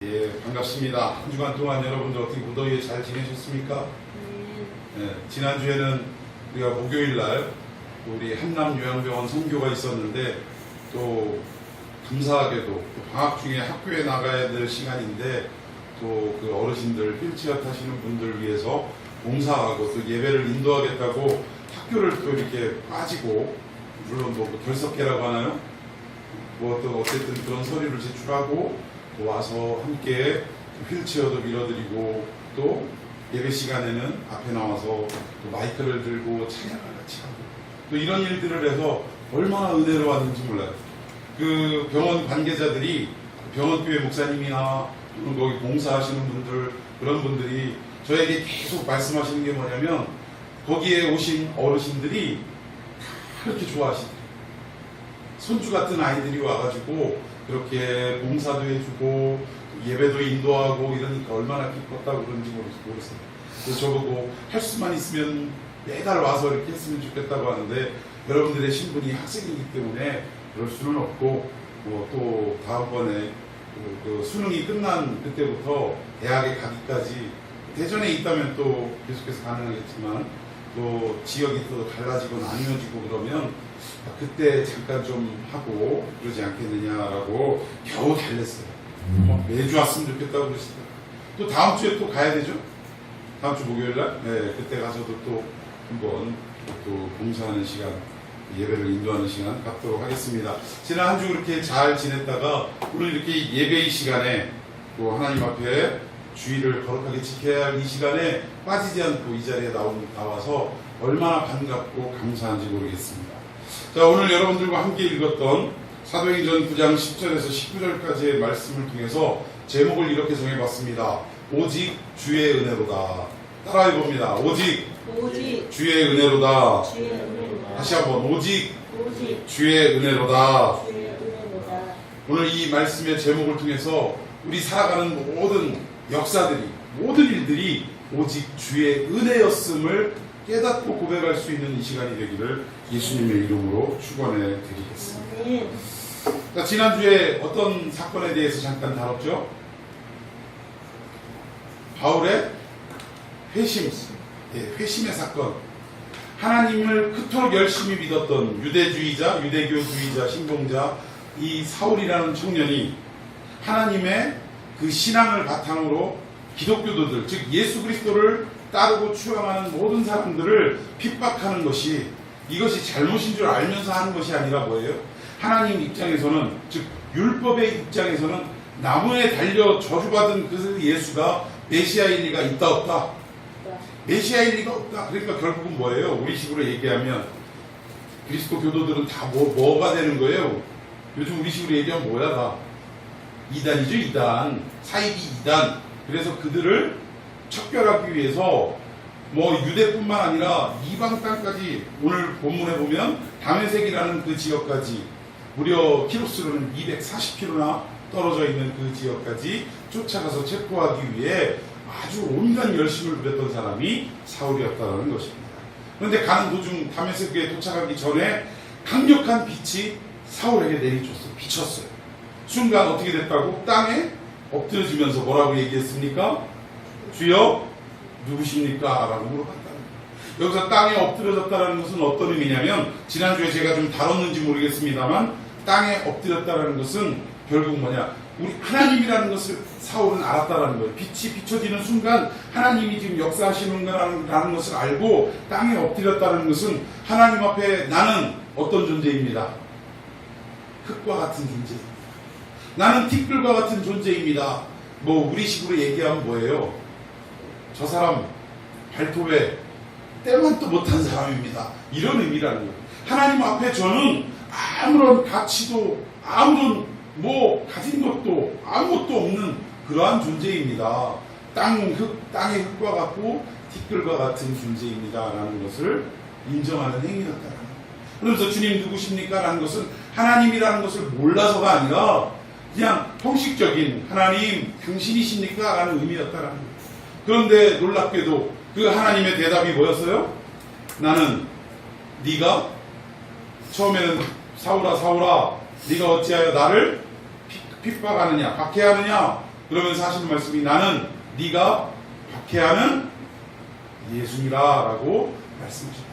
예, 반갑습니다. 한 주간 동안 여러분들 어떻게 무더위에 잘 지내셨습니까? 예, 지난주에는 우리가 목요일날 우리 한남요양병원 선교가 있었는데 또 감사하게도 또 방학 중에 학교에 나가야 될 시간인데 또 그 어르신들 휠체어 타시는 분들을 위해서 봉사하고 또 예배를 인도하겠다고 학교를 또 이렇게 빠지고 물론 뭐 결석회라고 하나요? 뭐 또 어쨌든 그런 서류를 제출하고 또 와서 함께 휠체어도 밀어드리고 또 예배 시간에는 앞에 나와서 또 마이크를 들고 찬양을 같이 하고 또 이런 일들을 해서 얼마나 은혜로웠는지 몰라요. 그 병원 관계자들이 병원교회 목사님이나 또는 거기 봉사하시는 분들 그런 분들이 저에게 계속 말씀하시는 게 뭐냐면 거기에 오신 어르신들이 그렇게 좋아하시더라고요. 손주 같은 아이들이 와가지고 그렇게 봉사도 해주고 예배도 인도하고 이러니까 얼마나 기뻤다고 그런지 모르겠어요. 그래서 저보고 할 수만 있으면 매달 와서 이렇게 했으면 좋겠다고 하는데 여러분들의 신분이 학생이기 때문에 그럴 수는 없고 또 다음번에 그 수능이 끝난 그때부터 대학에 가기까지 대전에 있다면 또 계속해서 가능하겠지만 또 지역이 또 달라지고 나뉘어지고 그러면 그때 잠깐 좀 하고 그러지 않겠느냐라고 겨우 달랬어요. 매주 왔으면 좋겠다고 그랬어요. 또 다음 주에 또 가야 되죠? 다음 주 목요일날? 네, 그때 가서도 또 한번 또 봉사하는 시간, 예배를 인도하는 시간 갖도록 하겠습니다. 지난 한 주 그렇게 잘 지냈다가 오늘 이렇게 예배의 시간에 또 하나님 앞에 주의를 거룩하게 지켜야 할 이 시간에 빠지지 않고 이 자리에 나와서 얼마나 반갑고 감사한지 모르겠습니다. 자, 오늘 여러분들과 함께 읽었던 사도행전 9장 10절에서 19절까지의 말씀을 통해서 제목을 이렇게 정해봤습니다. 오직 주의 은혜로다. 따라해봅니다. 오직 주의 은혜로다. 다시 한번 오직 주의 은혜로다. 오늘 이 말씀의 제목을 통해서 우리 살아가는 모든 역사들이 모든 일들이 오직 주의 은혜였음을 깨닫고 고백할 수 있는 이 시간이 되기를 예수님의 이름으로 축원해 드리겠습니다. 자, 지난주에 어떤 사건에 대해서 잠깐 다뤘죠? 바울의 회심, 회심의 사건. 하나님을 그토록 열심히 믿었던 유대주의자, 유대교주의자, 신봉자 이 사울이라는 청년이 하나님의 그 신앙을 바탕으로 기독교도들, 즉 예수 그리스도를 따르고 추앙하는 모든 사람들을 핍박하는 것이 이것이 잘못인 줄 알면서 하는 것이 아니라 뭐예요? 하나님 입장에서는, 즉 율법의 입장에서는 나무에 달려 저주받은 그 예수가 메시아일 리가 있다 없다? 메시아일 리가 없다. 그러니까 결국은 뭐예요? 우리 식으로 얘기하면 그리스도 교도들은 다 뭐가 되는 거예요? 요즘 우리 식으로 얘기하면 뭐야 다? 이단이죠, 이단. 사이비 이단. 그래서 그들을 척결하기 위해서 뭐 유대뿐만 아니라 이방 땅까지 오늘 본문에 보면 다메섹이라는 그 지역까지 무려 키로수로는 240km나 떨어져 있는 그 지역까지 쫓아가서 체포하기 위해 아주 온갖 열심을 부렸던 사람이 사울이었다는 것입니다. 그런데 가는 도중 다메섹에 도착하기 전에 강력한 빛이 사울에게 내리쳤어요. 비쳤어요. 순간 어떻게 됐다고? 땅에 엎드려지면서 뭐라고 얘기했습니까? 주여 누구십니까? 라고 물어봤다는 거예요. 여기서 땅에 엎드려졌다는 것은 어떤 의미냐면 지난주에 제가 좀 다뤘는지 모르겠습니다만 땅에 엎드렸다는 것은 결국 뭐냐? 우리 하나님이라는 것을 사울은 알았다는 거예요. 빛이 비춰지는 순간 하나님이 지금 역사하시는가라는 것을 알고 땅에 엎드렸다는 것은 하나님 앞에 나는 어떤 존재입니다. 흙과 같은 존재입니다. 나는 티끌과 같은 존재입니다. 뭐 우리식으로 얘기하면 뭐예요? 저 사람 발톱에 때만도 못한 사람입니다. 이런 의미라는 거예요. 하나님 앞에 저는 아무런 가치도 아무런 뭐 가진 것도 아무것도 없는 그러한 존재입니다. 땅의 흙과 같고 티끌과 같은 존재입니다. 라는 것을 인정하는 행위였다는 거예요. 그러면서 주님 누구십니까? 라는 것은 하나님이라는 것을 몰라서가 아니라 그냥 형식적인 하나님 당신이십니까? 라는 의미였다는 거예요. 그런데 놀랍게도 그 하나님의 대답이 뭐였어요? 나는 네가 처음에는 사울아 네가 어찌하여 나를 핍박하느냐 박해하느냐 그러면서 하시는 말씀이 나는 네가 박해하는 예수니라 라고 말씀하십니다.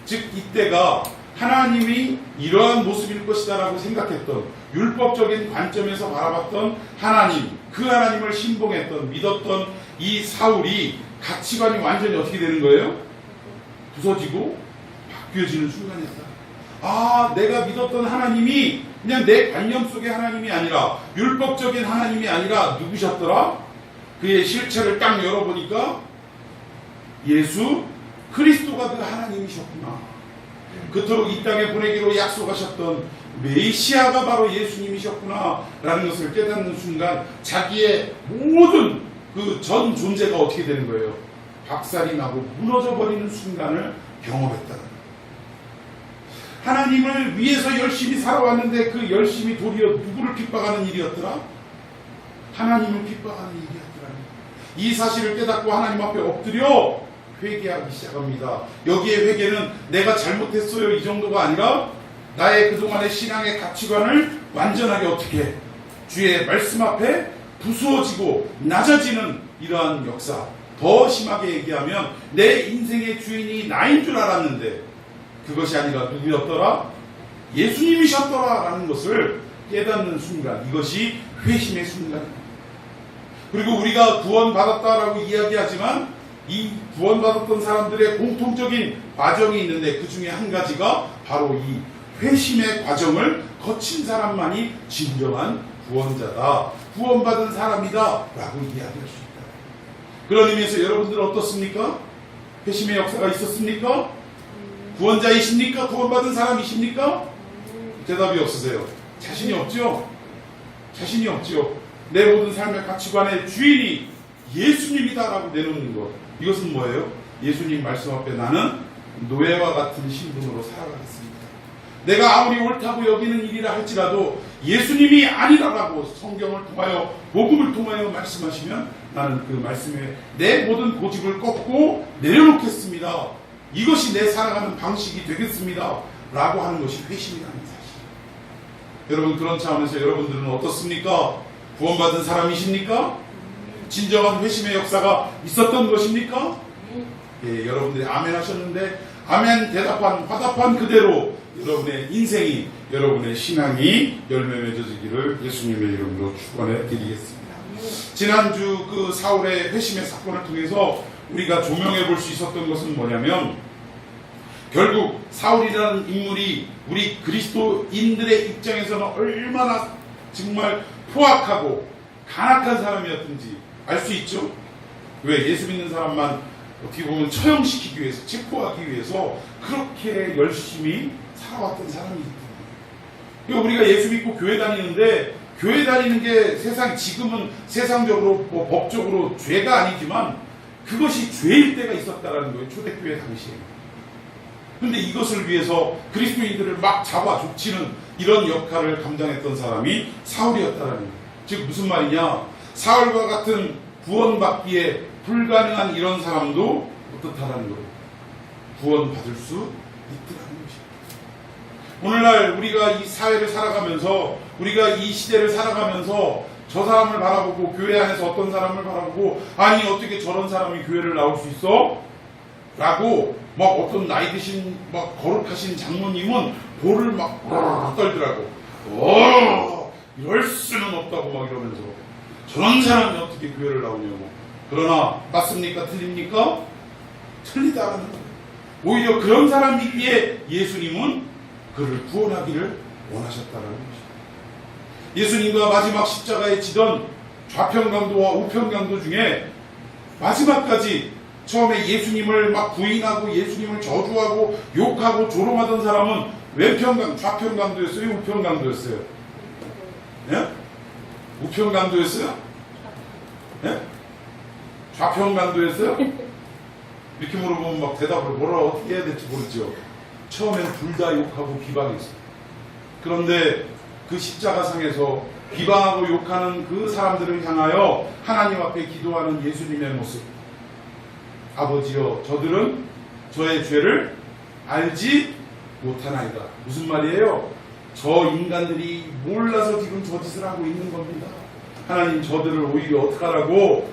즉 이때가 하나님이 이러한 모습일 것이다 라고 생각했던, 율법적인 관점에서 바라봤던 하나님, 그 하나님을 신봉했던, 믿었던 이 사울이 가치관이 완전히 어떻게 되는 거예요? 부서지고 바뀌어지는 순간이었다. 아, 내가 믿었던 하나님이 그냥 내 관념 속의 하나님이 아니라, 율법적인 하나님이 아니라 누구셨더라? 그의 실체를 딱 열어보니까 예수 그리스도가 그 하나님이셨구나. 그토록 이 땅에 보내기로 약속하셨던 메시아가 바로 예수님이셨구나 라는 것을 깨닫는 순간 자기의 모든 그 전 존재가 어떻게 되는 거예요? 박살이 나고 무너져 버리는 순간을 경험했다. 하나님을 위해서 열심히 살아왔는데 그 열심히 도리어 누구를 핍박하는 일이었더라? 하나님을 핍박하는 일이었더라. 이 사실을 깨닫고 하나님 앞에 엎드려 회개하기 시작합니다. 여기에 회개는 내가 잘못했어요 이 정도가 아니라 나의 그동안의 신앙의 가치관을 완전하게 어떻게 주의 말씀 앞에 부수어지고 낮아지는 이러한 역사. 더 심하게 얘기하면 내 인생의 주인이 나인 줄 알았는데 그것이 아니라 누구였더라? 예수님이셨더라 라는 것을 깨닫는 순간, 이것이 회심의 순간입니다. 그리고 우리가 구원받았다라고 이야기하지만 이 구원받았던 사람들의 공통적인 과정이 있는데 그 중에 한 가지가 바로 이 회심의 과정을 거친 사람만이 진정한 구원자다, 구원받은 사람이다 라고 이야기할 수 있다. 그런 의미에서 여러분들은 어떻습니까? 회심의 역사가 있었습니까? 구원자이십니까? 구원받은 사람이십니까? 대답이 없으세요. 자신이 없죠? 자신이 없죠. 내 모든 삶의 가치관의 주인이 예수님이다라고 내놓는 것. 이것은 뭐예요? 예수님 말씀 앞에 나는 노예와 같은 신분으로 살아가겠습니다. 내가 아무리 옳다고 여기는 일이라 할지라도 예수님이 아니라라고 성경을 통하여, 복음을 통하여 말씀하시면 나는 그 말씀에 내 모든 고집을 꺾고 내려놓겠습니다. 이것이 내 살아가는 방식이 되겠습니다 라고 하는 것이 회심이라는 사실. 여러분, 그런 차원에서 여러분들은 어떻습니까? 구원받은 사람이십니까? 진정한 회심의 역사가 있었던 것입니까? 예, 여러분들이 아멘 하셨는데 아멘 대답한, 화답한 그대로 여러분의 인생이, 여러분의 신앙이 열매 맺어지기를 예수님의 이름으로 축원해 드리겠습니다. 지난주 그 사울의 회심의 사건을 통해서 우리가 조명해 볼 수 있었던 것은 뭐냐면, 결국 사울이라는 인물이 우리 그리스도인들의 입장에서는 얼마나 정말 포악하고 간악한 사람이었든지 알 수 있죠. 왜? 예수 믿는 사람만 어떻게 보면 처형시키기 위해서, 체포하기 위해서 그렇게 열심히 살아왔던 사람이기 때문에. 우리가 예수 믿고 교회 다니는데, 교회 다니는 게 지금은 세상적으로 법적으로 죄가 아니지만 그것이 죄일 때가 있었다라는 거예요. 초대교회 당시에. 그런데 이것을 위해서 그리스도인들을 막 잡아 족치는 이런 역할을 감당했던 사람이 사울이었다라는 거예요. 즉 무슨 말이냐? 사울과 같은 구원받기에 불가능한 이런 사람도 어떻다라는 거예요. 구원받을 수 있더라는 것입니다. 오늘날 우리가 이 사회를 살아가면서, 우리가 이 시대를 살아가면서 저 사람을 바라보고, 교회 안에서 어떤 사람을 바라보고, 아니 어떻게 저런 사람이 교회를 나올 수 있어? 라고 막 어떤 나이 드신 막 거룩하신 장모님은 볼을 막 떨더라고. 이럴 수는 없다고 막 이러면서, 저런 사람이 어떻게 교회를 나오냐고. 그러나 맞습니까? 틀립니까? 틀리다라는 거예요. 오히려 그런 사람이기에 예수님은 그를 구원하기를 원하셨다라는 것입니다. 예수님과 마지막 십자가에 지던 좌편강도와 우편강도 중에 마지막까지 처음에 예수님을 막 부인하고 예수님을 저주하고 욕하고 조롱하던 사람은 왼편강, 좌편강도였어요? 우편강도였어요? 예? 우편강도였어요? 예? 좌편강도였어요? 이렇게 물어보면 막 대답을 뭐라 어떻게 해야 될지 모르죠. 처음엔 둘 다 욕하고 비방했어요. 그런데 그 십자가상에서 비방하고 욕하는 그 사람들을 향하여 하나님 앞에 기도하는 예수님의 모습. 아버지여, 저들은 저의 죄를 알지 못하나이다. 무슨 말이에요? 저 인간들이 몰라서 지금 저 짓을 하고 있는 겁니다. 하나님 저들을 오히려 어떡하라고?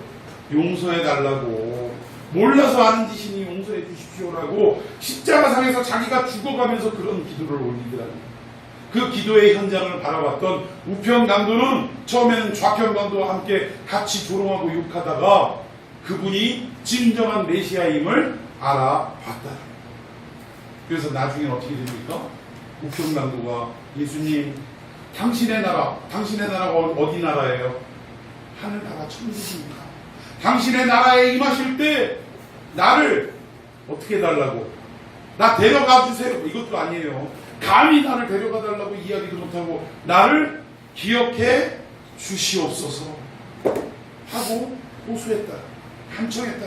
용서해달라고. 몰라서 하는 짓이니 용서해 주십시오라고 십자가상에서 자기가 죽어가면서 그런 기도를 올리더라고요. 그 기도의 현장을 바라봤던 우편강도는 처음에는 좌편강도와 함께 같이 조롱하고 욕하다가 그분이 진정한 메시아임을 알아봤다. 그래서 나중에 어떻게 됩니까? 우편강도가 예수님, 당신의 나라가 어디 나라예요? 하늘나라 천국입니다. 당신의 나라에 임하실 때 나를 어떻게 해달라고? 나 데려가 주세요. 이것도 아니에요. 감히 나를 데려가 달라고 이야기도 못하고 나를 기억해 주시옵소서 하고 호소했다. 간청했다.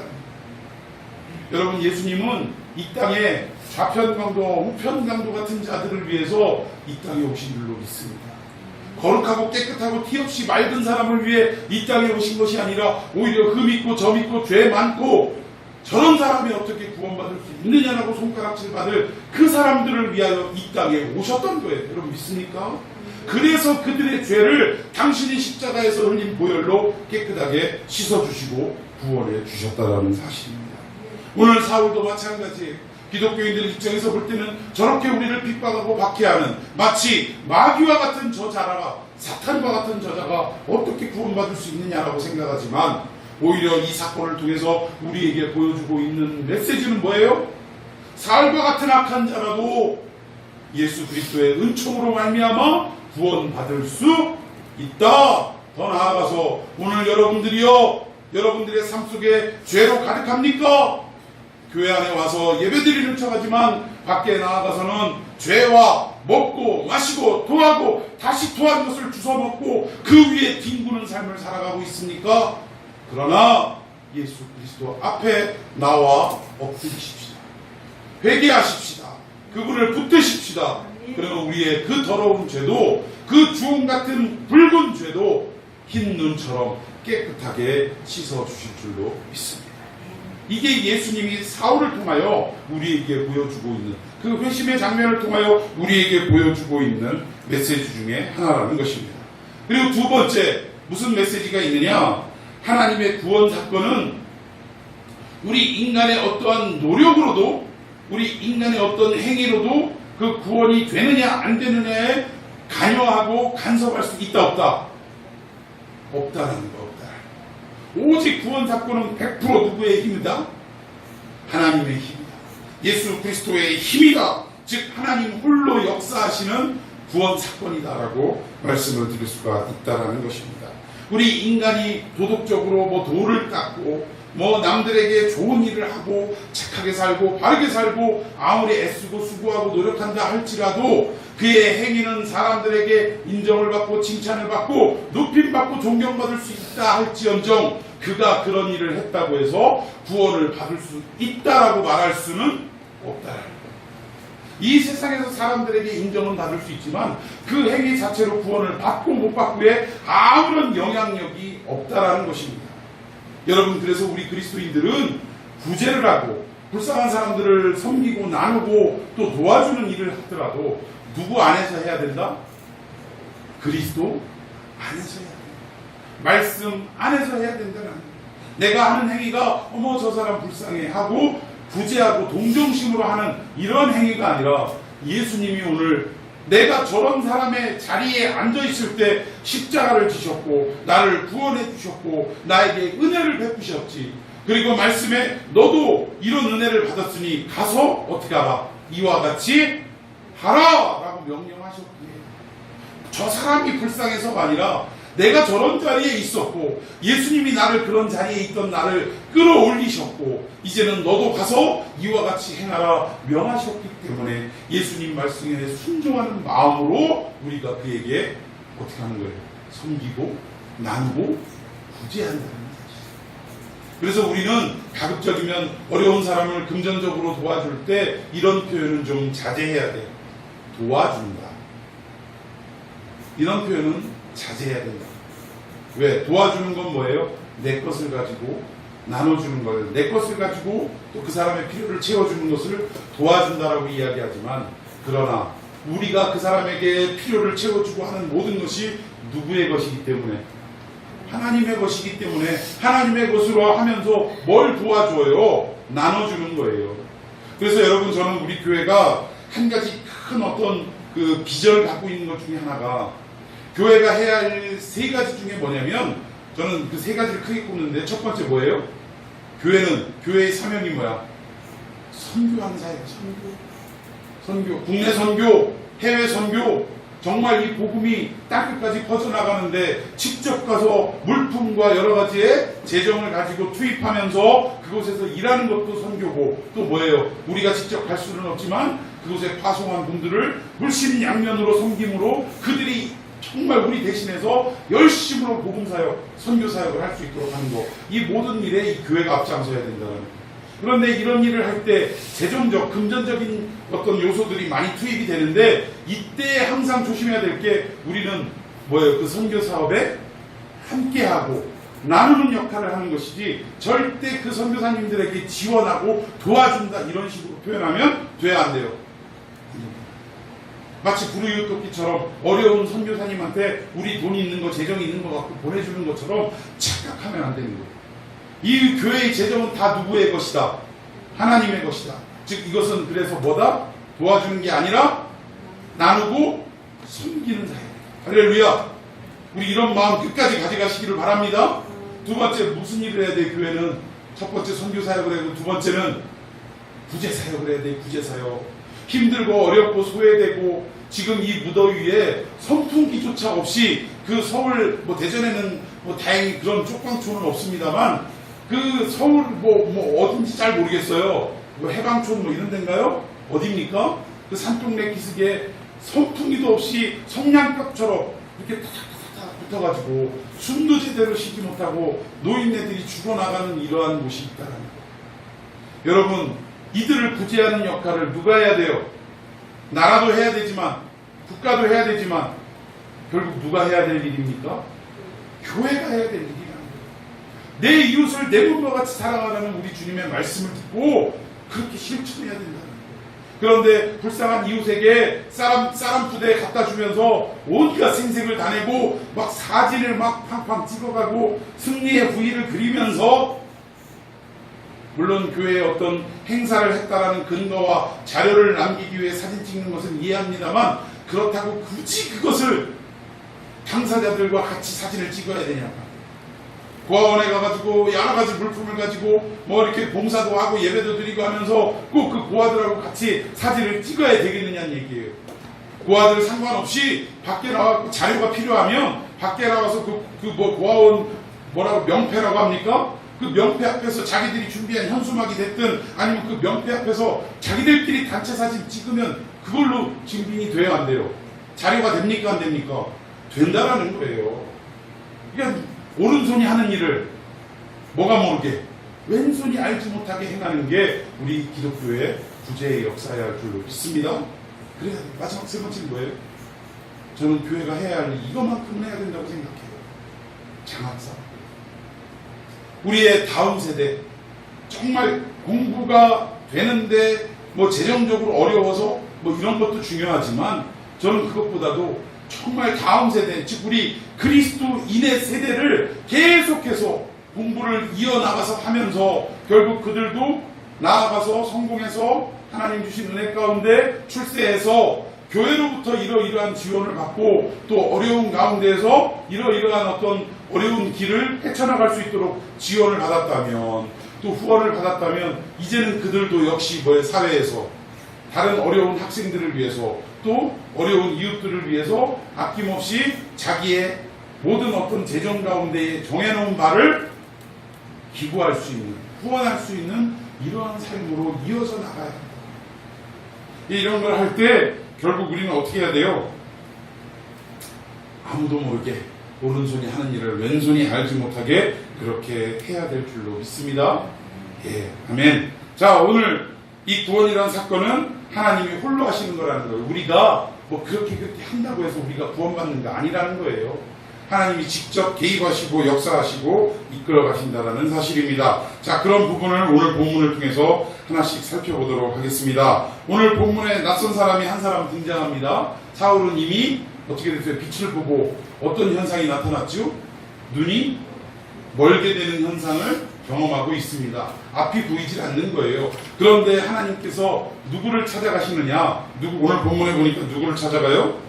여러분, 예수님은 이 땅에 좌편강도, 우편강도 같은 자들을 위해서 이 땅에 오신 줄로 믿습니다. 거룩하고 깨끗하고 티 없이 맑은 사람을 위해 이 땅에 오신 것이 아니라 오히려 흠 있고 점 있고 죄 많고 저런 사람이 어떻게 구원받을 수 있느냐라고 손가락질 받을 그 사람들을 위하여 이 땅에 오셨던 거예요. 여러분 믿습니까? 그래서 그들의 죄를 당신이 십자가에서 흘린 보혈로 깨끗하게 씻어주시고 구원해 주셨다는 사실입니다. 오늘 사울도 마찬가지예요. 기독교인들 입장에서 볼 때는 저렇게 우리를 핍박하고 박해하는 마치 마귀와 같은 저자가, 사탄과 같은 저자가 어떻게 구원받을 수 있느냐라고 생각하지만 오히려 이 사건을 통해서 우리에게 보여주고 있는 메시지는 뭐예요? 사울과 같은 악한 자라도 예수 그리스도의 은총으로 말미암아 구원받을 수 있다. 더 나아가서 오늘 여러분들의 삶 속에 죄로 가득합니까? 교회 안에 와서 예배드리는 척하지만 밖에 나아가서는 죄와 먹고 마시고 토하고 다시 토한 것을 주워 먹고 그 위에 뒹구는 삶을 살아가고 있습니까? 그러나 예수 그리스도 앞에 나와 엎드리십시다. 회개하십시다. 그분을 붙드십시다. 그러면 우리의 그 더러운 죄도, 그 주홍 같은 붉은 죄도 흰 눈처럼 깨끗하게 씻어주실 줄로 믿습니다. 이게 예수님이 사울을 통하여 우리에게 보여주고 있는, 그 회심의 장면을 통하여 우리에게 보여주고 있는 메시지 중에 하나라는 것입니다. 그리고 두 번째, 무슨 메시지가 있느냐? 하나님의 구원 사건은 우리 인간의 어떠한 노력으로도, 우리 인간의 어떤 행위로도 그 구원이 되느냐 안 되느냐에 관여하고 간섭할 수 있다 없다? 없다라는 거. 오직 구원 사건은 100% 누구의 힘이다? 하나님의 힘이다. 예수 그리스도의 힘이다. 즉 하나님 홀로 역사하시는 구원 사건이다라고 말씀을 드릴 수가 있다라는 것입니다. 우리 인간이 도덕적으로 도를 닦고 남들에게 좋은 일을 하고 착하게 살고 바르게 살고 아무리 애쓰고 수고하고 노력한다 할지라도 그의 행위는 사람들에게 인정을 받고 칭찬을 받고 높임받고 존경받을 수 있다 할지언정 그가 그런 일을 했다고 해서 구원을 받을 수 있다라고 말할 수는 없다라는 거예요. 이 세상에서 사람들에게 인정은 받을 수 있지만 그 행위 자체로 구원을 받고 못 받고에 아무런 영향력이 없다라는 것입니다. 여러분, 그래서 우리 그리스도인들은 구제를 하고 불쌍한 사람들을 섬기고 나누고 또 도와주는 일을 하더라도 누구 안에서 해야 된다? 그리스도 안에서 해야 된다. 말씀 안에서 해야 된다는 거예요. 내가 하는 행위가 저 사람 불쌍해 하고 구제하고 동정심으로 하는 이런 행위가 아니라 예수님이 오늘 내가 저런 사람의 자리에 앉아있을 때 십자가를 지셨고 나를 구원해 주셨고 나에게 은혜를 베푸셨지. 그리고 말씀에 너도 이런 은혜를 받았으니 가서 어떻게 하라? 이와 같이 하라! 라고 명령하셨기에 저 사람이 불쌍해서가 아니라 내가 저런 자리에 있었고 예수님이 나를 그런 자리에 있던 나를 끌어올리셨고 이제는 너도 가서 이와 같이 행하라 명하셨기 때문에 예수님 말씀에 순종하는 마음으로 우리가 그에게 어떻게 하는 거예요? 섬기고 나누고 구제한다는 거죠. 그래서 우리는 가급적이면 어려운 사람을 금전적으로 도와줄 때 이런 표현은 좀 자제해야 돼요. 도와준다. 이런 표현은 자제해야 된다. 왜? 도와주는 건 뭐예요? 내 것을 가지고 나눠주는 거예요. 내 것을 가지고 또 그 사람의 필요를 채워주는 것을 도와준다라고 이야기하지만 그러나 우리가 그 사람에게 필요를 채워주고 하는 모든 것이 누구의 것이기 때문에? 하나님의 것이기 때문에 하나님의 것으로 하면서 뭘 도와줘요? 나눠주는 거예요. 그래서 여러분, 저는 우리 교회가 한 가지 큰 어떤 그 비전을 갖고 있는 것 중에 하나가, 교회가 해야 할 세 가지 중에 뭐냐면, 저는 그 세 가지를 크게 꼽는데, 첫 번째 뭐예요? 교회의 사명이 뭐야? 선교하는 사회예요. 선교. 국내 선교, 해외 선교. 정말 이 복음이 땅끝까지 퍼져나가는데 직접 가서 물품과 여러 가지의 재정을 가지고 투입하면서 그곳에서 일하는 것도 선교고, 또 뭐예요? 우리가 직접 갈 수는 없지만 그곳에 파송한 분들을 물심양면으로 섬김으로 그들이 정말 우리 대신해서 열심으로 복음사역, 선교사역을 할 수 있도록 하는 것. 이 모든 일에 이 교회가 앞장서야 된다는 거예요. 그런데 이런 일을 할 때 재정적, 금전적인 어떤 요소들이 많이 투입이 되는데, 이때 항상 조심해야 될 게, 우리는 뭐예요? 그 선교 사업에 함께하고 나누는 역할을 하는 것이지, 절대 그 선교사님들에게 지원하고 도와준다 이런 식으로 표현하면 돼야 안 돼요. 마치 부르유토끼처럼 어려운 선교사님한테 우리 돈이 있는 거, 재정이 있는 거 갖고 보내주는 것처럼 착각하면 안 되는 거예요. 이 교회의 재정은 다 누구의 것이다? 하나님의 것이다. 즉 이것은 그래서 뭐다? 도와주는 게 아니라 나누고 섬기는 사회. 할렐루야. 우리 이런 마음 끝까지 가져가시기를 바랍니다. 두 번째, 무슨 일을 해야 돼? 교회는 첫 번째 선교사역을 해야 되고, 두 번째는 구제사역을 해야 돼. 구제사역. 힘들고 어렵고 소외되고, 지금 이 무더위에 선풍기조차 없이, 그 서울 대전에는 다행히 그런 쪽방촌은 없습니다만, 그 서울 어딘지 잘 모르겠어요. 해방촌 이런 데인가요? 어디입니까? 그 산동네 기슭에 선풍기도 없이 성냥갑처럼 이렇게 타닥타닥 붙어가지고 숨도 제대로 쉬지 못하고 노인네들이 죽어나가는 이러한 곳이 있다는 거예요. 여러분, 이들을 구제하는 역할을 누가 해야 돼요? 나라도 해야 되지만, 국가도 해야 되지만, 결국 누가 해야 될 일입니까? 교회가 해야 될 일이라는 거예요. 내 이웃을 내 몸과 같이 사랑하라는 우리 주님의 말씀을 듣고 그렇게 실천해야 된다는 거예요. 그런데 불쌍한 이웃에게 쌀한 푸대 갖다 주면서 온갖 생색을 다 내고 막 사진을 막 팡팡 찍어가고 승리의 부위를 그리면서, 물론 교회에 어떤 행사를 했다라는 근거와 자료를 남기기 위해 사진 찍는 것은 이해합니다만, 그렇다고 굳이 그것을 당사자들과 같이 사진을 찍어야 되냐고. 고아원에 가가지고 여러 가지 물품을 가지고 이렇게 봉사도 하고 예배도 드리고 하면서 꼭 그 고아들하고 같이 사진을 찍어야 되겠느냐는 얘기예요. 고아들 상관없이 밖에 나와서 자료가 필요하면 밖에 나와서 고아원 명패라고 합니까? 그 명패 앞에서 자기들이 준비한 현수막이 됐든 아니면 그 명패 앞에서 자기들끼리 단체 사진 찍으면 그걸로 증빙이 돼야 안 돼요. 자료가 됩니까? 안 됩니까? 된다라는 거예요. 그러니까 오른손이 하는 일을 뭐가 모르게 왼손이 알지 못하게 행하는 게 우리 기독교의 구제의 역사여야 할 줄로 믿습니다. 그래, 마지막 세 번째는 뭐예요? 저는 교회가 해야 할 일, 이것만큼은 해야 된다고 생각해요. 장학사. 우리의 다음 세대, 정말 공부가 되는데 재정적으로 어려워서 이런 것도 중요하지만, 저는 그것보다도 정말 다음 세대, 즉 우리 그리스도인의 세대를 계속해서 공부를 이어나가서 하면서 결국 그들도 나아가서 성공해서 하나님 주신 은혜 가운데 출세해서 교회로부터 이러이러한 지원을 받고, 또 어려운 가운데에서 이러이러한 어떤 어려운 길을 헤쳐나갈 수 있도록 지원을 받았다면, 또 후원을 받았다면, 이제는 그들도 역시 사회에서 다른 어려운 학생들을 위해서, 또 어려운 이웃들을 위해서 아낌없이 자기의 모든 어떤 재정 가운데 정해놓은 바를 기부할 수 있는, 후원할 수 있는 이러한 삶으로 이어져 나가야 합니다. 이런 걸 할 때 결국 우리는 어떻게 해야 돼요? 아무도 모르게 오른손이 하는 일을 왼손이 알지 못하게 그렇게 해야 될 줄로 믿습니다. 예, 아멘. 자, 오늘 이 구원이라는 사건은 하나님이 홀로 하시는 거라는 거예요. 우리가 그렇게 한다고 해서 우리가 구원받는 거 아니라는 거예요. 하나님이 직접 개입하시고 역사하시고 이끌어 가신다는 사실입니다. 자, 그런 부분을 오늘 본문을 통해서 하나씩 살펴보도록 하겠습니다. 오늘 본문에 낯선 사람이 한 사람 등장합니다. 사울은 이미 어떻게 됐어요? 빛을 보고 어떤 현상이 나타났죠? 눈이 멀게 되는 현상을 경험하고 있습니다. 앞이 보이질 않는 거예요. 그런데 하나님께서 누구를 찾아가시느냐? 오늘 본문에 보니까 누구를 찾아가요?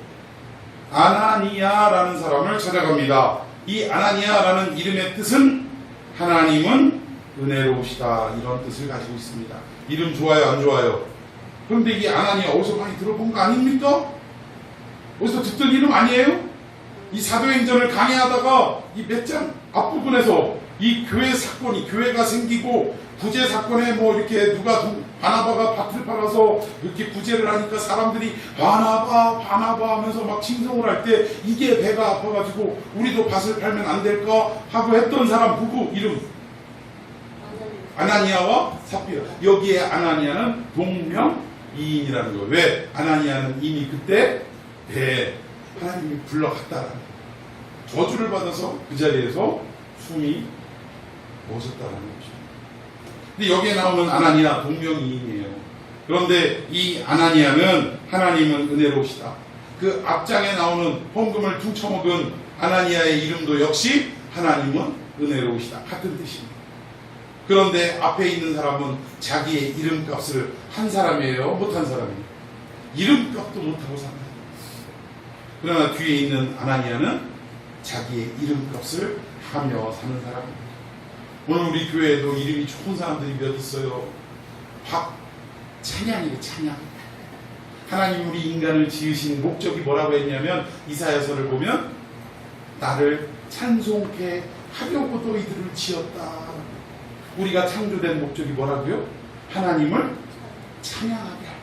아나니아라는 사람을 찾아갑니다. 이 아나니아라는 이름의 뜻은 하나님은 은혜로우시다, 이런 뜻을 가지고 있습니다. 이름 좋아요, 안 좋아요? 그런데 이 아나니아 어디서 많이 들어본 거 아닙니까? 어디서 듣던 이름 아니에요? 이 사도행전을 강의하다가 이 몇 장 앞부분에서 이 교회 사건이, 교회가 생기고 구제 사건에 뭐 이렇게 바나바가 밭을 팔아서 이렇게 구제를 하니까 사람들이 바나바 하면서 막 칭송을 할 때 이게 배가 아파가지고 우리도 밭을 팔면 안 될까 하고 했던 사람 부부 이름 아나니아와 삽비라. 여기에 아나니아는 동명이인이라는 거예요. 왜? 아나니아는 이미 그때 하나님이 불러갔다라는 거예요. 저주를 받아서 그 자리에서 숨이 멎었다라는 거죠. 근데 여기에 나오는 아나니아 동명이인이에요. 그런데 이 아나니아는 하나님은 은혜로우시다. 그 앞장에 나오는 헌금을 퉁쳐먹은 아나니아의 이름도 역시 하나님은 은혜로우시다, 같은 뜻입니다. 그런데 앞에 있는 사람은 자기의 이름값을 한 사람이에요, 못한 사람이에요? 이름값도 못하고 사는 사람. 그러나 뒤에 있는 아나니아는 자기의 이름값을 하며 사는 사람입니다. 오늘 우리 교회에도 이름이 좋은 사람들이 몇 있어요. 찬양이에요, 찬양. 하나님 우리 인간을 지으신 목적이 뭐라고 했냐면 이사야서를 보면 나를 찬송케 하려고도 이들을 지었다. 우리가 창조된 목적이 뭐라고요? 하나님을 찬양하게 하라.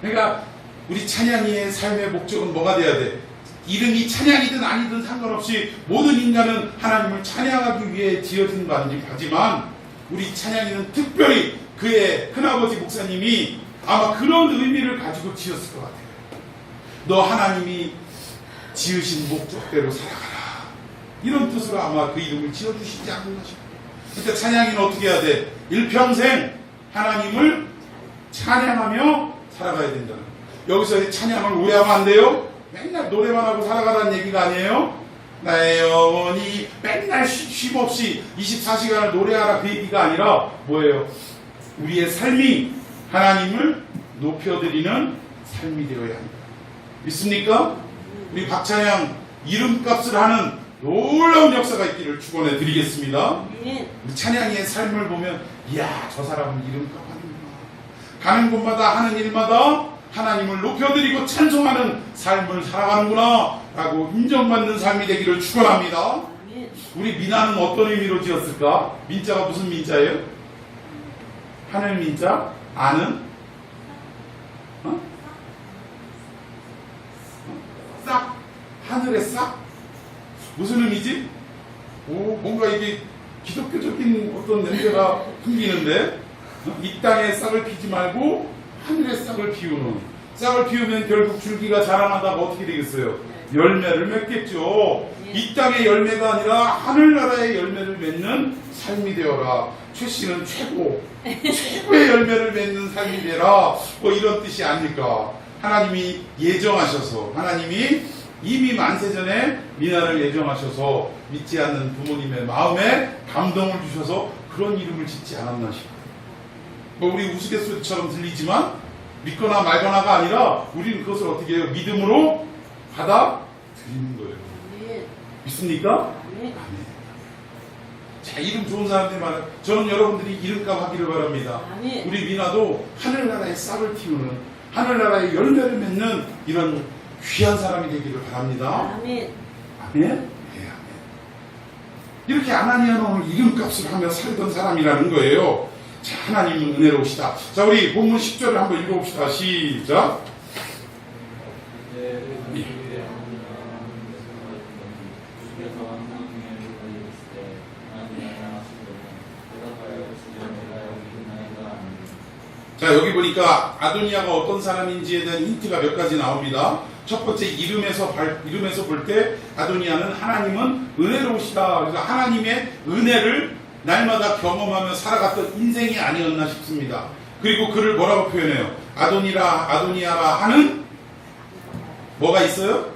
그러니까 우리 찬양이의 삶의 목적은 뭐가 돼야 돼? 이름이 찬양이든 아니든 상관없이 모든 인간은 하나님을 찬양하기 위해 지어진 바지만 우리 찬양이는 특별히 그의 큰아버지 목사님이 아마 그런 의미를 가지고 지었을 것 같아요. 너 하나님이 지으신 목적대로 살아가라, 이런 뜻으로 아마 그 이름을 지어주시지 않았나 싶어요. 그러니까 찬양이는 어떻게 해야 돼? 일평생 하나님을 찬양하며 살아가야 된다는 거예요. 여기서 찬양을 오해하면 안 돼요. 맨날 노래만 하고 살아가라는 얘기가 아니에요. 나의 영혼이 맨날 쉼없이 24시간을 노래하라, 그 얘기가 아니라 뭐예요? 우리의 삶이 하나님을 높여드리는 삶이 되어야 합니다. 믿습니까? 우리 박찬양 이름값을 하는 놀라운 역사가 있기를 축원해 드리겠습니다. 우리 찬양이의 삶을 보면 이야, 저 사람은 이름값 하는구나. 가는 곳마다 하는 일마다 하나님을 높여드리고 찬송하는 삶을 살아가는구나 라고 인정받는 삶이 되기를 축원합니다. 우리 민아는 어떤 의미로 지었을까? 민자가 무슨 민자예요? 하늘 민자? 아는? 싹? 하늘의 싹? 무슨 의미지? 뭔가 이게 기독교적인 어떤 냄새가 풍기는데, 이 땅에 싹을 피지 말고 하늘의 싹을 피우는. 싹을 피우면 결국 줄기가 자라나다가 어떻게 되겠어요? 열매를 맺겠죠. 이 땅의 열매가 아니라 하늘나라의 열매를 맺는 삶이 되어라. 최 씨는 최고의 열매를 맺는 삶이 되라. 뭐 이런 뜻이 아닐까. 하나님이 예정하셔서, 하나님이 이미 만세전에 미나를 예정하셔서 믿지 않는 부모님의 마음에 감동을 주셔서 그런 이름을 짓지 않았나 싶어요. 뭐 우리 우스갯소리처럼 들리지만 믿거나 말거나가 아니라 우리는 그것을 어떻게 해요? 믿음으로 받아들이는 거예요. 믿습니까? 아멘. 자, 이름 좋은 사람들이 많아요. 저는 여러분들이 이름값 하기를 바랍니다. 아멘. 우리 미나도 하늘나라의 싹을 틔우는, 하늘나라의 열매를 맺는 이런 귀한 사람이 되기를 바랍니다. 아멘. 아멘? 네, 아멘. 이렇게 아나니아는 오늘 이름값을 하며 살던 사람이라는 거예요. 자, 하나님은 은혜로우시다. 자, 우리 본문 10절을 한번 읽어봅시다. 시작. 자, 여기 보니까 아도니아가 어떤 사람인지에 대한 힌트가 몇 가지 나옵니다. 첫 번째, 이름에서 볼 때 아도니아는 하나님은 은혜로우시다. 그래서 하나님의 은혜를 날마다 경험하며 살아갔던 인생이 아니었나 싶습니다. 그리고 그를 뭐라고 표현해요? 아도니아라 하는 뭐가 있어요?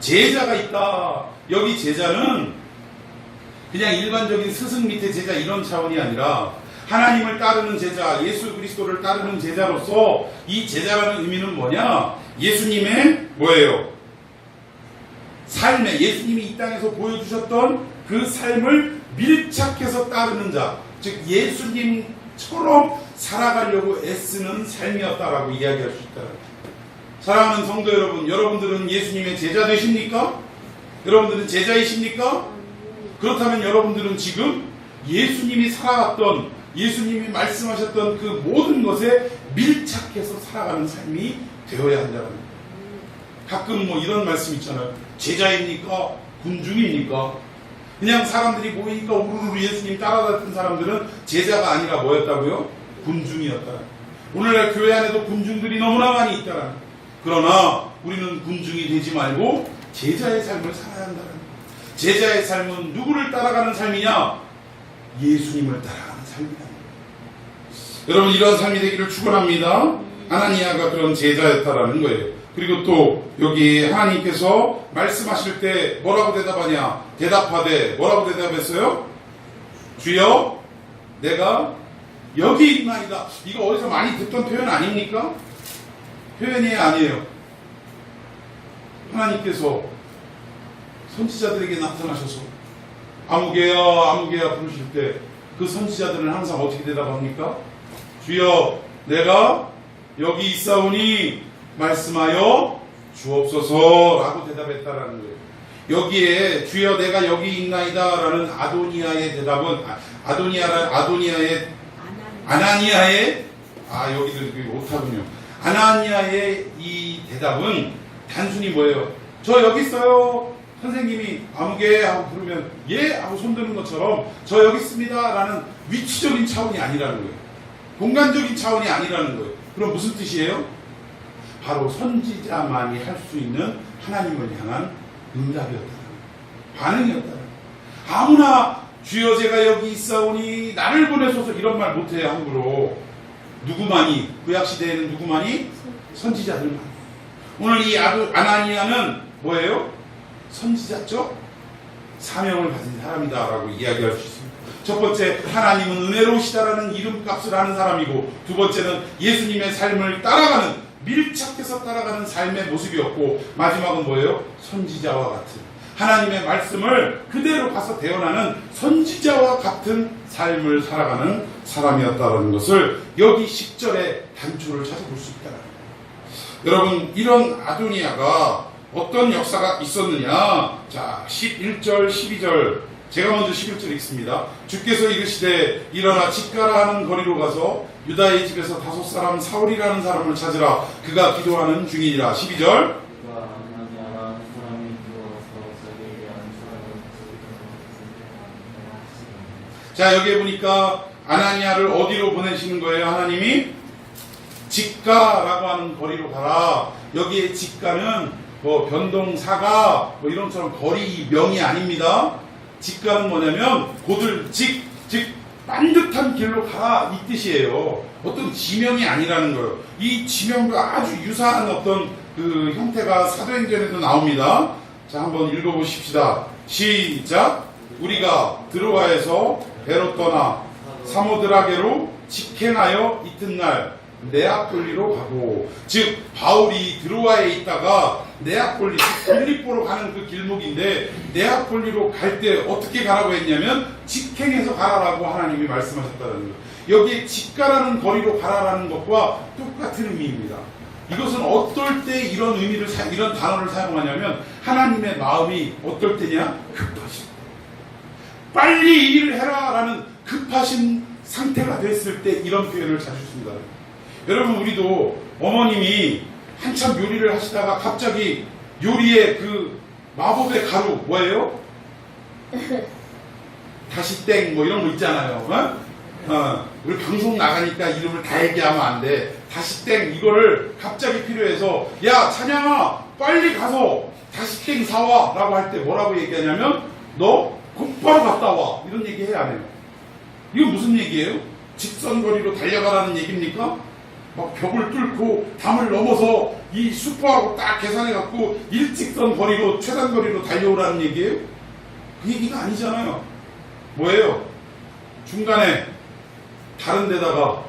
제자가 있다. 여기 제자는 그냥 일반적인 스승 밑에 제자 이런 차원이 아니라 하나님을 따르는 제자, 예수 그리스도를 따르는 제자로서 이 제자라는 의미는 뭐냐? 예수님의 뭐예요? 삶에, 예수님이 이 땅에서 보여주셨던 그 삶을 밀착해서 따르는 자, 즉 예수님처럼 살아가려고 애쓰는 삶이었다라고 이야기할 수 있다. 사랑하는 성도 여러분, 여러분들은 예수님의 제자 되십니까? 여러분들은 제자이십니까? 그렇다면 여러분들은 지금 예수님이 살아갔던, 예수님이 말씀하셨던 그 모든 것에 밀착해서 살아가는 삶이 되어야 한다는 거예요. 가끔 뭐 이런 말씀 있잖아요. 제자입니까? 군중입니까? 그냥 사람들이 모이니까 우르르 예수님 따라다녔던 사람들은 제자가 아니라 뭐였다고요? 군중이었다. 오늘날 교회 안에도 군중들이 너무나 많이 있다. 그러나 우리는 군중이 되지 말고 제자의 삶을 살아야 한다는 거예요. 제자의 삶은 누구를 따라가는 삶이냐? 예수님을 따라가는 삶이다. 여러분, 이러한 삶이 되기를 축원합니다. 아나니아가 그런 제자였다라는 거예요. 그리고 또 여기 하나님께서 말씀하실 때 뭐라고 대답하냐? 대답하되 뭐라고 대답했어요? 주여, 내가 여기 있나이다. 이거 어디서 많이 듣던 표현 아닙니까? 표현이 아니에요. 하나님께서 선지자들에게 나타나셔서 아무개야 아무개야 부르실 때 그 선지자들은 항상 어떻게 대답합니까? 주여, 내가 여기 있사오니 말씀하여 주옵소서라고 대답했다라는 거예요. 여기에 주여 내가 여기 있나이다 라는 아도니아의 대답은 아도니아의 아나니아의 여기도 못하군요. 아나니아의 이 대답은 단순히 뭐예요? 저 여기 있어요. 선생님이 아무개 하고 부르면 예 하고 손드는 것처럼 저 여기 있습니다 라는 위치적인 차원이 아니라는 거예요. 공간적인 차원이 아니라는 거예요. 그럼 무슨 뜻이에요? 바로 선지자만이 할 수 있는 하나님을 향한 응답이었다. 반응이었다. 아무나 주여 제가 여기 있사오니 나를 보내소서 이런 말 못해요. 함부로. 누구만이, 구약시대에는 누구만이? 선지자들만. 오늘 이 아나니아는 뭐예요? 선지자죠? 사명을 가진 사람이다라고 이야기할 수 있습니다. 첫 번째, 하나님은 은혜로우시다라는 이름값을 하는 사람이고, 두 번째는 예수님의 삶을 따라가는, 밀착해서 따라가는 삶의 모습이었고, 마지막은 뭐예요? 선지자와 같은, 하나님의 말씀을 그대로 가서 대언하는 선지자와 같은 삶을 살아가는 사람이었다는 것을 여기 10절의 단초를 찾아볼 수 있다. 여러분, 이런 아도니아가 어떤 역사가 있었느냐? 자, 11절, 12절. 제가 먼저 11절 읽습니다. 주께서 이르시되 일어나 집가라 하는 거리로 가서 유다의 집에서 다섯 사람 사울이라는 사람을 찾으라. 그가 기도하는 중이니라. 12절. 자, 여기에 보니까 아나니아를 어디로 보내시는 거예요? 하나님이 집가라고 하는 거리로 가라. 여기에 집가는 뭐 변동사가 뭐 이런처럼 거리 명이 아닙니다. 직가는 뭐냐면 고들직, 즉 반듯한 길로 가라 이 뜻이에요. 어떤 지명이 아니라는 거예요. 이 지명과 아주 유사한 어떤 그 형태가 사도행전에도 나옵니다. 자, 한번 읽어보십시다. 시작. 우리가 드로아에서 배로 떠나 사모드라게로 직행하여 이튿날 네아폴리로 가고, 즉 바울이 드로아에 있다가 네아폴리, 빌립보로 가는 그 길목인데 네아폴리로 갈 때 어떻게 가라고 했냐면 직행해서 가라라고 하나님이 말씀하셨다는 거예요. 여기에 직가라는 거리로 가라라는 것과 똑같은 의미입니다. 이것은 어떨 때 이런 의미를 이런 단어를 사용하냐면 하나님의 마음이 어떨 때냐? 급하신, 빨리 이 일을 해라라는 급하신 상태가 됐을 때 이런 표현을 자주 씁니다. 여러분, 우리도 어머님이 한참 요리를 하시다가 갑자기 요리의 그 마법의 가루 뭐예요? 다시 땡 뭐 이런 거 있잖아요. 우리 방송 나가니까 이름을 다 얘기하면 안 돼. 다시 땡 이거를 갑자기 필요해서 야 찬양아 빨리 가서 다시 땡 사와 라고 할 때 뭐라고 얘기하냐면 너 곧바로 갔다 와 이런 얘기 해야 안 해요. 이거 무슨 얘기예요? 직선거리로 달려가라는 얘기입니까? 막 벽을 뚫고 담을 넘어서 이 슈퍼하고 딱 계산해갖고 일직선 거리로 최단 거리로 달려오라는 얘기예요? 그 얘기가 아니잖아요. 뭐예요? 중간에 다른 데다가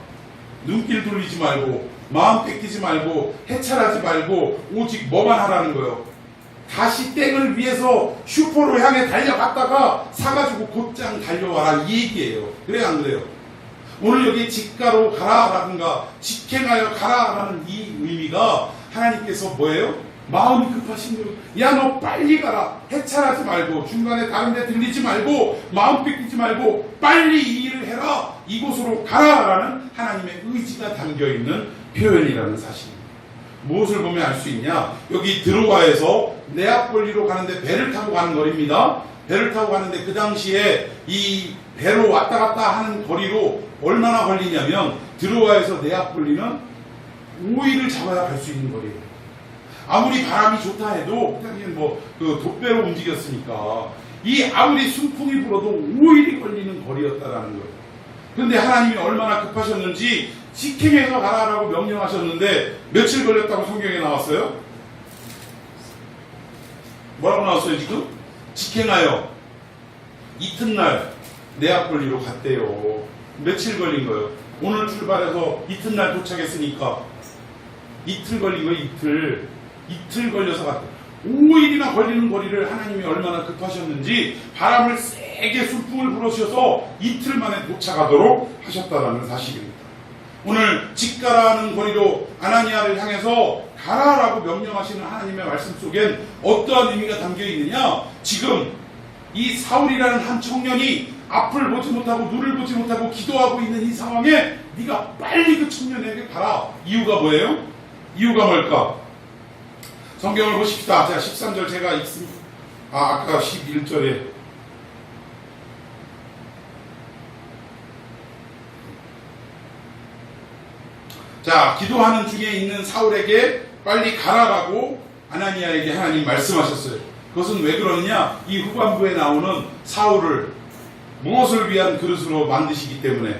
눈길 돌리지 말고 마음 뺏기지 말고 해찰하지 말고 오직 뭐만 하라는 거예요. 다시 땡을 위해서 슈퍼로 향해 달려갔다가 사가지고 곧장 달려와라 이 얘기예요. 그래요 안 그래요? 오늘 여기 직가로 가라라든가 직행하여 가라라는 이 의미가 하나님께서 뭐예요? 마음이 급하신 거예요. 야 너 빨리 가라. 해찰하지 말고 중간에 다른 데 들리지 말고 마음 뺏기지 말고 빨리 이 일을 해라. 이곳으로 가라라는 하나님의 의지가 담겨있는 표현이라는 사실입니다. 무엇을 보면 알 수 있냐? 여기 드로아에서 네아폴리로 가는데 배를 타고 가는 거리입니다. 배를 타고 가는데 그 당시에 이 배로 왔다 갔다 하는 거리로 얼마나 걸리냐면 드로아에서 네아폴리는 5일을 잡아야 갈 수 있는 거리예요. 아무리 바람이 좋다 해도 그 돛배로 움직였으니까 이 아무리 순풍이 불어도 5일이 걸리는 거리였다라는 거예요. 그런데 하나님이 얼마나 급하셨는지 직행해서 가라라고 명령하셨는데 며칠 걸렸다고 성경에 나왔어요? 뭐라고 나왔어요 지금? 직행하여 이튿날 네아폴리로 갔대요. 며칠 걸린 거예요? 오늘 출발해서 이튿날 도착했으니까 이틀 걸린 거예요. 이틀 걸려서 갔대요. 5일이나 걸리는 거리를 하나님이 얼마나 급하셨는지 바람을 세게 순풍을 불어셔서 이틀 만에 도착하도록 하셨다는 사실입니다. 오늘 직가라는 거리로 아나니아를 향해서 가라라고 명령하시는 하나님의 말씀 속엔 어떠한 의미가 담겨 있느냐? 지금 이 사울이라는 한 청년이 앞을 보지 못하고 눈을 보지 못하고 기도하고 있는 이 상황에 네가 빨리 그 청년에게 가라. 이유가 뭐예요? 이유가 뭘까? 성경을 보십시다. 자, 13절 제가 읽습니다. 아까 11절에 자, 기도하는 중에 있는 사울에게 빨리 가라라고 아나니아에게 하나님 말씀하셨어요. 그것은 왜 그러느냐? 이 후반부에 나오는 사울을 무엇을 위한 그릇으로 만드시기 때문에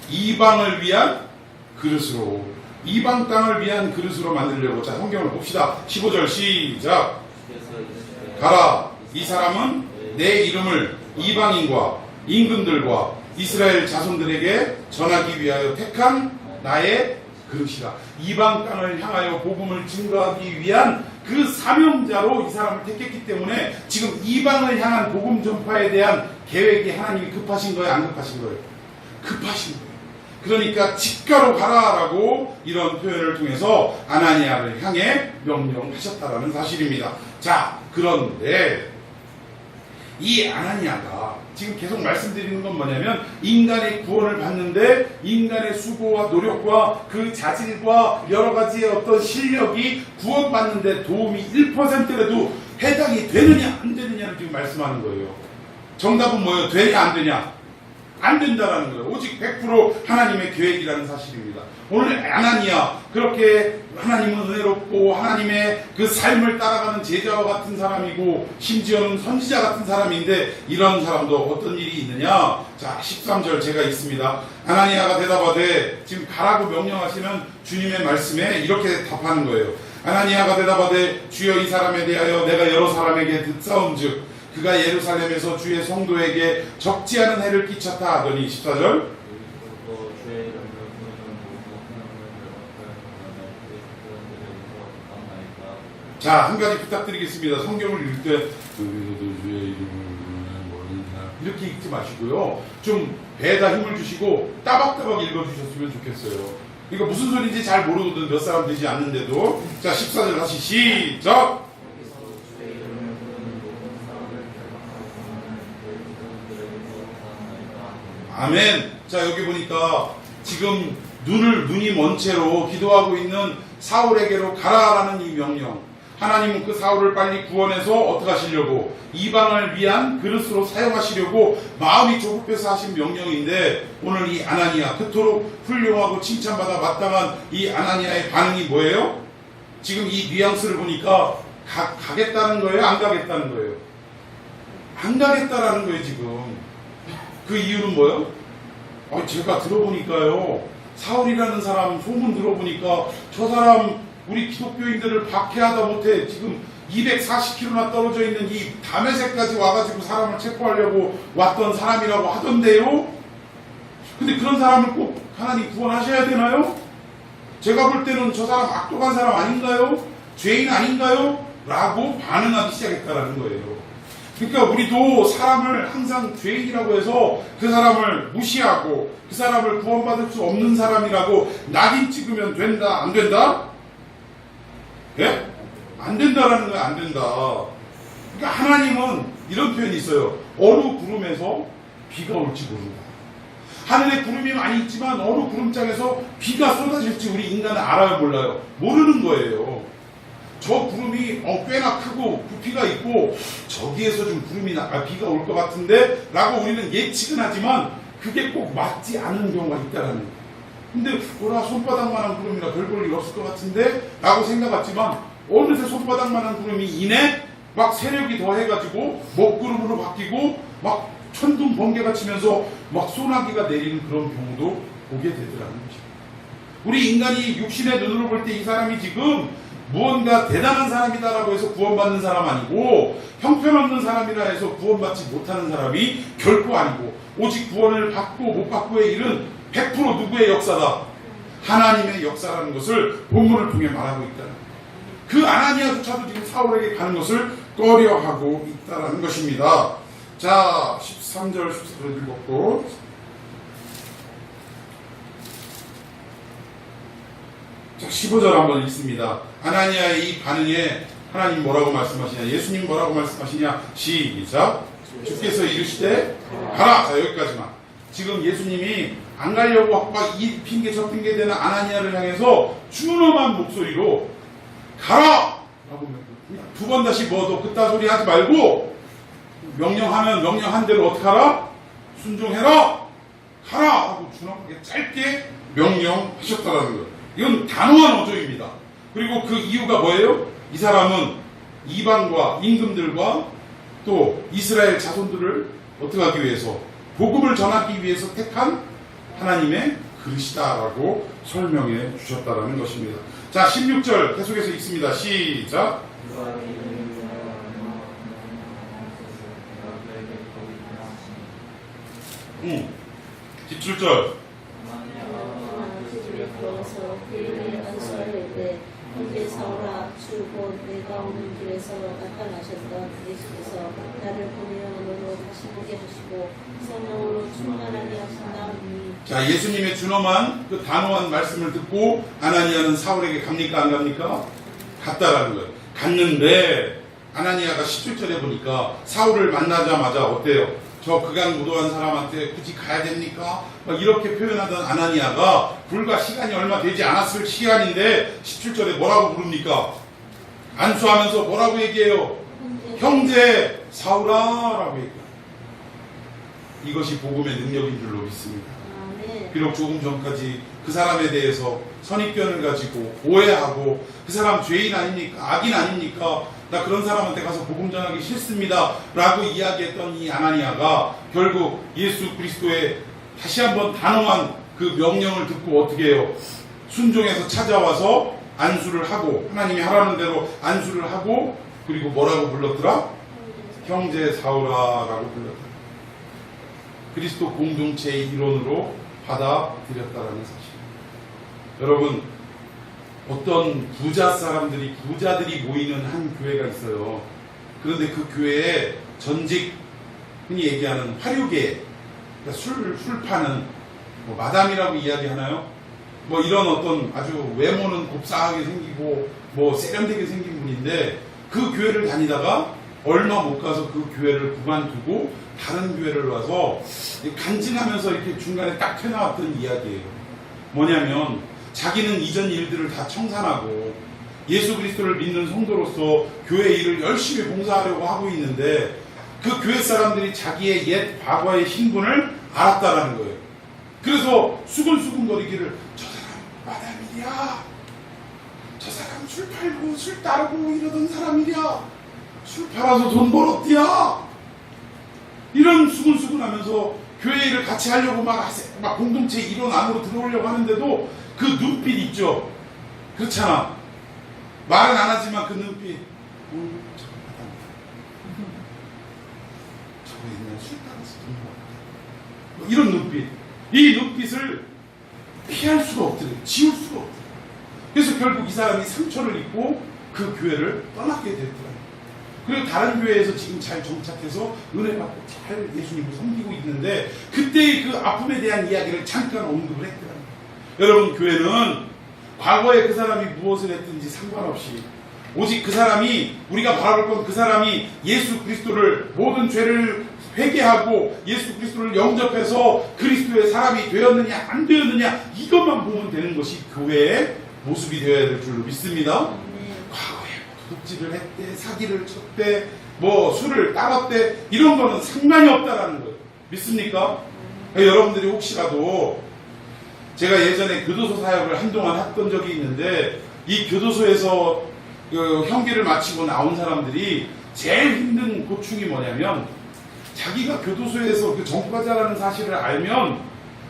이방을 위한 그릇으로 이방 땅을 위한 그릇으로 만들려고. 자, 성경을 봅시다. 15절 시작. 가라. 이 사람은 내 이름을 이방인과 임금들과 이스라엘 자손들에게 전하기 위하여 택한 나의 그릇이라. 이방 땅을 향하여 복음을 증거하기 위한 그 사명자로 이 사람을 택했기 때문에 지금 이방을 향한 복음 전파에 대한 계획이 하나님이 급하신 거예요? 안 급하신 거예요? 급하신 거예요. 그러니까 직가로 가라라고 이런 표현을 통해서 아나니아를 향해 명령하셨다라는 사실입니다. 자, 그런데 이 아나니아가 지금 계속 말씀드리는 건 뭐냐면 인간의 구원을 받는데 인간의 수고와 노력과 그 자질과 여러 가지의 어떤 실력이 구원받는데 도움이 1%라도 해당이 되느냐 안 되느냐를 지금 말씀하는 거예요. 정답은 뭐예요? 되냐 안 되냐? 안 된다라는 거예요. 오직 100% 하나님의 계획이라는 사실입니다. 오늘 아나니아 그렇게 하나님은 은혜롭고 하나님의 그 삶을 따라가는 제자와 같은 사람이고 심지어는 선지자 같은 사람인데 이런 사람도 어떤 일이 있느냐? 자, 13절 제가 있습니다. 아나니아가 대답하되 지금 가라고 명령하시는 주님의 말씀에 이렇게 답하는 거예요. 아나니아가 대답하되 주여 이 사람에 대하여 내가 여러 사람에게 듣사온즉 그가 예루살렘에서 주의 성도에게 적지 않은 해를 끼쳤다 하더니 14절 자, 한 가지 부탁드리겠습니다. 성경을 읽을 때 이렇게 읽지 마시고요. 좀 배에다 힘을 주시고 따박따박 읽어주셨으면 좋겠어요. 이거 무슨 소리인지 잘 모르거든. 몇 사람 되지 않는데도. 자, 14절 다시 시작. 아멘. 자, 여기 보니까 지금 눈이 먼 채로 기도하고 있는 사울에게로 가라라는 이 명령. 하나님은 그 사울을 빨리 구원해서 어떻게 하시려고? 이방을 위한 그릇으로 사용하시려고 마음이 조급해서 하신 명령인데 오늘 이 아나니아 그토록 훌륭하고 칭찬받아 마땅한 이 아나니아의 반응이 뭐예요? 지금 이 뉘앙스를 보니까 가겠다는 거예요? 안 가겠다는 거예요? 안 가겠다라는 거예요 지금. 그 이유는 뭐예요? 제가 들어보니까요 사울이라는 사람 소문 들어보니까 저 사람 우리 기독교인들을 박해하다 못해 지금 240km나 떨어져 있는 이 다메섹까지 와가지고 사람을 체포하려고 왔던 사람이라고 하던데요. 근데 그런 사람을 꼭 하나님 구원하셔야 되나요? 제가 볼 때는 저 사람 악독한 사람 아닌가요? 죄인 아닌가요? 라고 반응하기 시작했다라는 거예요. 그러니까 우리도 사람을 항상 죄인이라고 해서 그 사람을 무시하고 그 사람을 구원받을 수 없는 사람이라고 낙인 찍으면 된다? 안 된다? 예? 안 된다라는 거야. 안 된다. 그러니까 하나님은 이런 표현이 있어요. 어느 구름에서 비가 올지 모른다. 하늘에 구름이 많이 있지만 어느 구름장에서 비가 쏟아질지 우리 인간은 알아요, 몰라요? 모르는 거예요. 저 구름이 꽤나 크고 부피가 있고 저기에서 좀 비가 올 것 같은데 라고 우리는 예측은 하지만 그게 꼭 맞지 않은 경우가 있다라는 거예요. 근데 손바닥만한 구름이라 별 볼 일 없을 것 같은데 라고 생각했지만 어느새 손바닥만한 구름이 이내 막 세력이 더해가지고 먹구름으로 바뀌고 막 천둥 번개가 치면서 막 소나기가 내리는 그런 경우도 보게 되더라는 거죠. 우리 인간이 육신의 눈으로 볼 때 이 사람이 지금 무언가 대단한 사람이다라고 해서 구원받는 사람 아니고 형편없는 사람이라 해서 구원받지 못하는 사람이 결코 아니고 오직 구원을 받고 못 받고의 일은 100% 누구의 역사다? 하나님의 역사라는 것을 본문을 통해 말하고 있다. 그 아나니아조차도 지금 사울에게 가는 것을 꺼려하고 있다는 것입니다. 자, 13절 14절 읽었고 자, 15절 한번 읽습니다. 아나니아의 이 반응에 하나님 뭐라고 말씀하시냐, 예수님 뭐라고 말씀하시냐, 시작. 주께서 이르시되 가라. 자, 여기까지만. 지금 예수님이 안 가려고 막 이 핑계 저 핑계 되는 아나니아를 향해서 준엄한 목소리로 가라! 라고 두 번 다시 너 그따 소리 하지 말고 명령하면 명령한 대로 어떻게 하라? 순종해라! 가라! 하고 준엄하게 짧게 명령하셨다라는 거예요. 이건 단호한 어조입니다. 그리고 그 이유가 뭐예요? 이 사람은 이방과 임금들과 또 이스라엘 자손들을 어떻게 하기 위해서, 복음을 전하기 위해서 택한 하나님의 그릇이다라고 설명해 주셨다라는 것입니다. 자, 16절 계속해서 읽습니다. 시작. 17절. 이제 사울아, 주 곧 내가 오는 길에서 나타나셨던 예수께서 나를 보내어 너로 다시 보게 하시고 성령으로 충만하게 하신다니. 자, 예수님의 준엄한 그 단호한 말씀을 듣고 아나니아는 사울에게 갑니까 안 갑니까? 갔다라는 거예요. 갔는데 아나니아가 17절에 보니까 사울을 만나자마자 어때요? 저 극악무도한 사람한테 굳이 가야 됩니까? 막 이렇게 표현하던 아나니아가 불과 시간이 얼마 되지 않았을 시간인데 17절에 뭐라고 부릅니까? 안수하면서 뭐라고 얘기해요? 형제 사울아 라고 얘기해요. 이것이 복음의 능력인 줄로 믿습니다. 비록 조금 전까지 그 사람에 대해서 선입견을 가지고 오해하고 그 사람 죄인 아닙니까? 악인 아닙니까? 나 그런 사람한테 가서 복음 전하기 싫습니다 라고 이야기했던 이 아나니아가 결국 예수 그리스도의 다시 한번 단호한 그 명령을 듣고 어떻게 해요? 순종해서 찾아와서 안수를 하고 하나님이 하라는 대로 안수를 하고 그리고 뭐라고 불렀더라? 형제 사울아 라고 불렀더라. 그리스도 공동체의 일원으로 받아들였다라는 사실. 여러분, 어떤 부자들이 모이는 한 교회가 있어요. 그런데 그 교회에 전직, 흔히 얘기하는 화류계, 그러니까 술 파는 뭐 마담이라고 이야기하나요? 뭐 이런 어떤 아주 외모는 곱상하게 생기고 뭐 세련되게 생긴 분인데 그 교회를 다니다가 얼마 못 가서 그 교회를 그만두고 다른 교회를 와서 간증하면서 이렇게 중간에 딱 튀어나왔던 이야기예요. 뭐냐면 자기는 이전 일들을 다 청산하고 예수 그리스도를 믿는 성도로서 교회 일을 열심히 봉사하려고 하고 있는데 그 교회 사람들이 자기의 옛 과거의 신분을 알았다라는 거예요. 그래서 수근수근거리기를 저 사람 마담이랴, 저 사람 술 팔고 술 따르고 이러던 사람이랴, 술 팔아서 돈 벌었디야 이런 수근수근하면서 교회를 같이 하려고 막 공동체 이론 안으로 들어오려고 하는데도 그 눈빛 있죠. 그렇잖아. 말은 안 하지만 그 눈빛. 저거 옛날 술 따라서 돈 벌었다. 이런 눈빛. 이 눈빛을 피할 수가 없더래요. 지울 수가 없더래요. 그래서 결국 이 사람이 상처를 입고 그 교회를 떠나게 됐더라고요. 그리고 다른 교회에서 지금 잘 정착해서 은혜 받고 잘 예수님을 섬기고 있는데 그때의 그 아픔에 대한 이야기를 잠깐 언급을 했더라고요. 여러분, 교회는 과거에 그 사람이 무엇을 했든지 상관없이 오직 그 사람이, 우리가 바라볼 건 그 사람이 예수 그리스도를, 모든 죄를 회개하고 예수 그리스도를 영접해서 그리스도의 사람이 되었느냐 안 되었느냐 이것만 보면 되는 것이 교회의 모습이 되어야 될 줄로 믿습니다. 과거에 도둑질을 했대, 사기를 쳤대, 술을 따랐대, 이런 거는 상관이 없다라는 거예요. 믿습니까? 여러분들이 혹시라도, 제가 예전에 교도소 사역을 한동안 했던 적이 있는데 이 교도소에서 그 형기를 마치고 나온 사람들이 제일 힘든 고충이 뭐냐면, 자기가 교도소에서 그 전과자라는 사실을 알면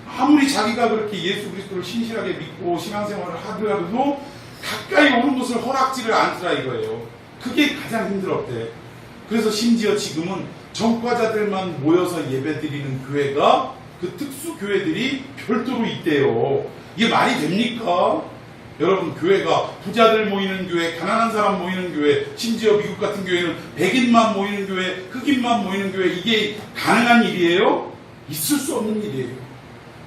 아무리 자기가 그렇게 예수 그리스도를 신실하게 믿고 신앙생활을 하더라도 가까이 오는 것을 허락지를 않더라 이거예요. 그게 가장 힘들었대. 그래서 심지어 지금은 전과자들만 모여서 예배드리는 교회가, 그 특수 교회들이 별도로 있대요. 이게 말이 됩니까? 여러분, 교회가 부자들 모이는 교회, 가난한 사람 모이는 교회, 심지어 미국 같은 교회는 백인만 모이는 교회, 흑인만 모이는 교회, 이게 가능한 일이에요? 있을 수 없는 일이에요.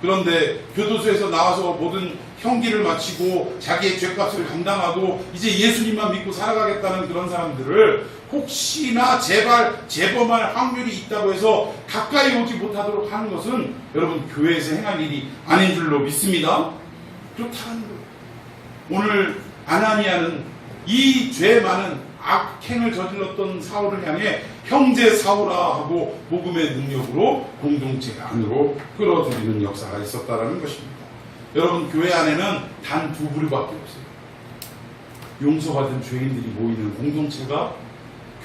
그런데 교도소에서 나와서 모든 형기를 마치고 자기의 죄값을 감당하고 이제 예수님만 믿고 살아가겠다는 그런 사람들을 혹시나 재범할 확률이 있다고 해서 가까이 오지 못하도록 하는 것은 여러분, 교회에서 행할 일이 아닌 줄로 믿습니다. 그렇다는 거예요. 오늘 아나니아는 이 죄 많은 악행을 저질렀던 사울을 향해 형제 사울아 하고 복음의 능력으로 공동체 안으로 끌어들이는 역사가 있었다는 것입니다. 여러분, 교회 안에는 단 두 부류밖에 없어요. 용서받은 죄인들이 모이는 공동체가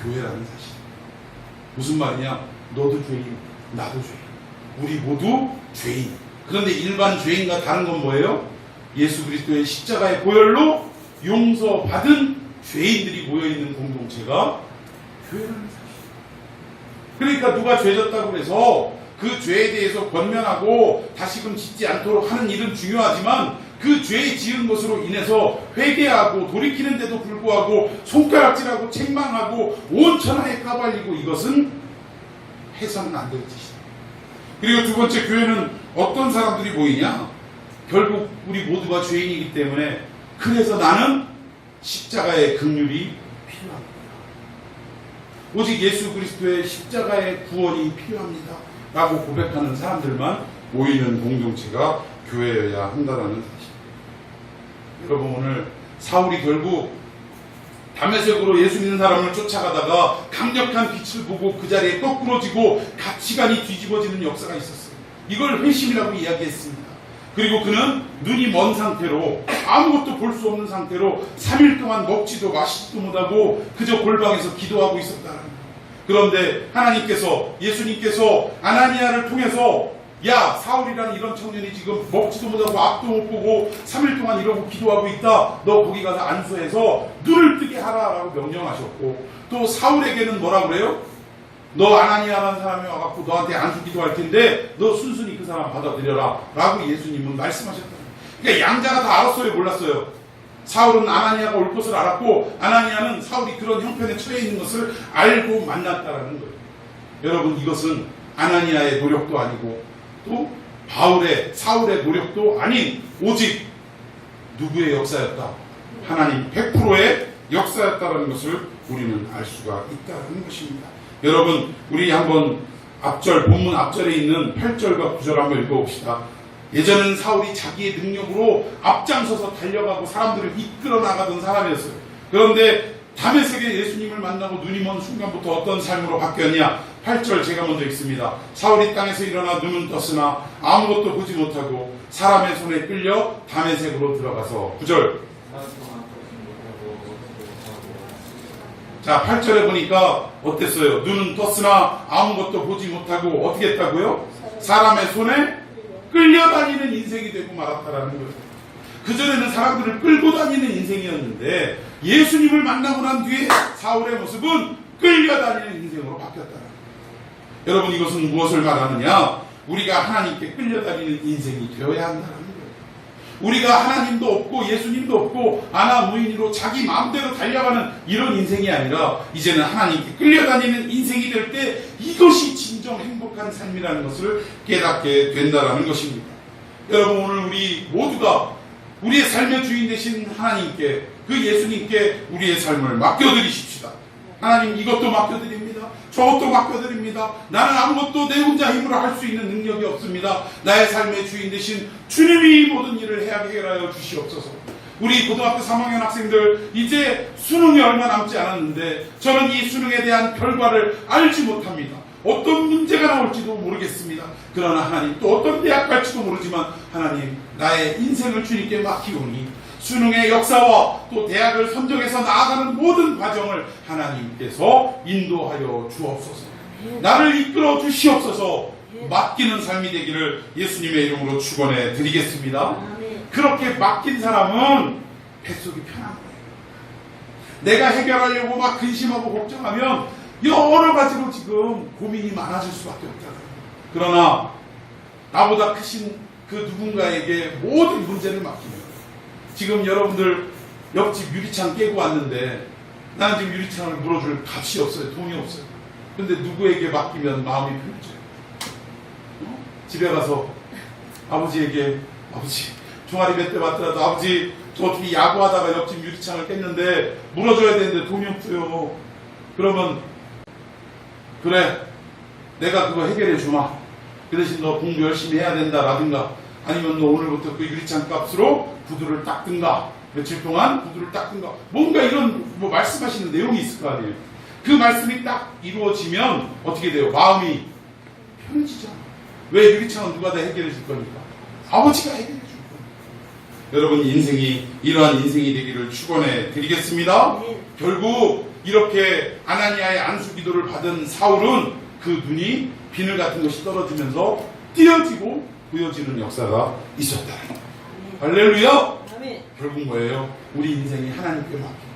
교회라는 사실. 무슨 말이냐? 너도 죄인, 나도 죄인, 우리 모두 죄인. 그런데 일반 죄인과 다른 건 뭐예요? 예수 그리스도의 십자가의 보혈로 용서받은 죄인들이 모여있는 공동체가 교회라는 사실. 그러니까 누가 죄졌다고 해서 그 죄에 대해서 권면하고 다시금 짓지 않도록 하는 일은 중요하지만, 그 죄 지은 것으로 인해서 회개하고 돌이키는데도 불구하고 손가락질하고 책망하고 온 천하에 까발리고, 이것은 해서는 안 될 짓이다. 그리고 두 번째, 교회는 어떤 사람들이 모이냐? 결국 우리 모두가 죄인이기 때문에, 그래서 나는 십자가의 긍휼이 필요합니다. 오직 예수 그리스도의 십자가의 구원이 필요합니다 라고 고백하는 사람들만 모이는 공동체가 교회여야 한다는 사실. 여러분, 오늘 사울이 결국 다메섹으로 예수 믿는 사람을 쫓아가다가 강력한 빛을 보고 그 자리에 거꾸러지고 가치관이 뒤집어지는 역사가 있었어요. 이걸 회심이라고 이야기했습니다. 그리고 그는 눈이 먼 상태로, 아무것도 볼 수 없는 상태로 3일 동안 먹지도 마시지도 못하고 그저 골방에서 기도하고 있었다는 거예요. 그런데 하나님께서, 예수님께서 아나니아를 통해서, 야, 사울이라는 이런 청년이 지금 먹지도 못하고 앞도 못 보고 3일 동안 이러고 기도하고 있다. 너 거기 가서 안수해서 눈을 뜨게 하라라고 명령하셨고, 또 사울에게는 뭐라 그래요? 너 아나니아라는 사람이 와갖고 너한테 안수 기도할 텐데 너 순순히 그 사람 받아들여라 라고 예수님은 말씀하셨다. 그러니까 양자가 다 알았어요, 몰랐어요? 사울은 아나니아가 올 것을 알았고, 아나니아는 사울이 그런 형편에 처해 있는 것을 알고 만났다라는 거예요. 여러분, 이것은 아나니아의 노력도 아니고 또 사울의 노력도 아닌 오직 누구의 역사였다? 하나님 100%의 역사였다는 것을 우리는 알 수가 있다는 것입니다. 여러분, 우리 한번 본문 앞절에 있는 8절과 9절 한번 읽어봅시다. 예전에는 사울이 자기의 능력으로 앞장서서 달려가고 사람들을 이끌어 나가던 사람이었어요. 그런데 다메섹에 예수님을 만나고 눈이 먼 순간부터 어떤 삶으로 바뀌었냐? 8절 제가 먼저 읽습니다. 사울이 땅에서 일어나 눈은 떴으나 아무것도 보지 못하고 사람의 손에 끌려 다메섹으로 들어가서 9절. 자, 8절에 보니까 어땠어요? 눈은 떴으나 아무것도 보지 못하고 어떻게 했다고요? 사람의 손에 끌려다니는 인생이 되고 말았다라는 거예요. 그전에는 사람들을 끌고 다니는 인생이었는데 예수님을 만나고 난 뒤에 사울의 모습은 끌려다니는 인생으로 바뀌었다는 거예요. 여러분, 이것은 무엇을 말하느냐? 우리가 하나님께 끌려다니는 인생이 되어야 한다는 거예요. 우리가 하나님도 없고 예수님도 없고 아나무인으로 자기 마음대로 달려가는 이런 인생이 아니라 이제는 하나님께 끌려다니는 인생이 될 때 이것이 진정 행복한 삶이라는 것을 깨닫게 된다는 것입니다. 여러분, 오늘 우리 모두가 우리의 삶의 주인 되신 하나님께, 그 예수님께 우리의 삶을 맡겨드리십시다. 하나님, 이것도 맡겨드립니다. 저것도 맡겨드립니다. 나는 아무것도 내 혼자 힘으로 할 수 있는 능력이 없습니다. 나의 삶의 주인 되신 주님이 모든 일을 해결하여 주시옵소서. 우리 고등학교 3학년 학생들 이제 수능이 얼마 남지 않았는데 저는 이 수능에 대한 결과를 알지 못합니다. 어떤 문제가 나올지도 모르겠습니다. 그러나 하나님, 또 어떤 대학 갈지도 모르지만 하나님, 나의 인생을 주님께 맡기오니 수능의 역사와 또 대학을 선정해서 나아가는 모든 과정을 하나님께서 인도하여 주옵소서. 나를 이끌어 주시옵소서. 맡기는 삶이 되기를 예수님의 이름으로 축원해 드리겠습니다. 그렇게 맡긴 사람은 뱃속이 편한 거예요. 내가 해결하려고 막 근심하고 걱정하면 여러 가지로 지금 고민이 많아질 수밖에 없잖아요. 그러나 나보다 크신 그 누군가에게 모든 문제를 맡기면, 지금 여러분들 옆집 유리창 깨고 왔는데 나는 지금 유리창을 물어줄 값이 없어요. 돈이 없어요. 근데 누구에게 맡기면 마음이 편해져요. 집에 가서 아버지에게, 아버지 종아리 몇 대 맞더라도 아버지 저 어떻게 야구하다가 옆집 유리창을 깼는데 물어줘야 되는데 돈이 없어요. 그러면 그래, 내가 그거 해결해 주마. 그 대신 너 공부 열심히 해야 된다 라든가, 아니면 너 오늘부터 그 유리창 값으로 구두를 닦든가, 며칠 동안 구두를 닦든가, 뭔가 이런 뭐 말씀하시는 내용이 있을 거 아니에요. 그 말씀이 딱 이루어지면 어떻게 돼요? 마음이 편해지잖아. 왜? 유리창은 누가 다 해결해 줄 거니까. 아버지가 해결해 줄 거니까. 여러분, 인생이 이러한 인생이 되기를 축원해 드리겠습니다. 결국 이렇게 아나니아의 안수 기도를 받은 사울은 그 눈이 비늘 같은 것이 떨어지면서 띄어지고 보여지는 역사가 있었다는 거예요. 할렐루야! 결국 뭐예요? 우리 인생이 하나님께 맡기고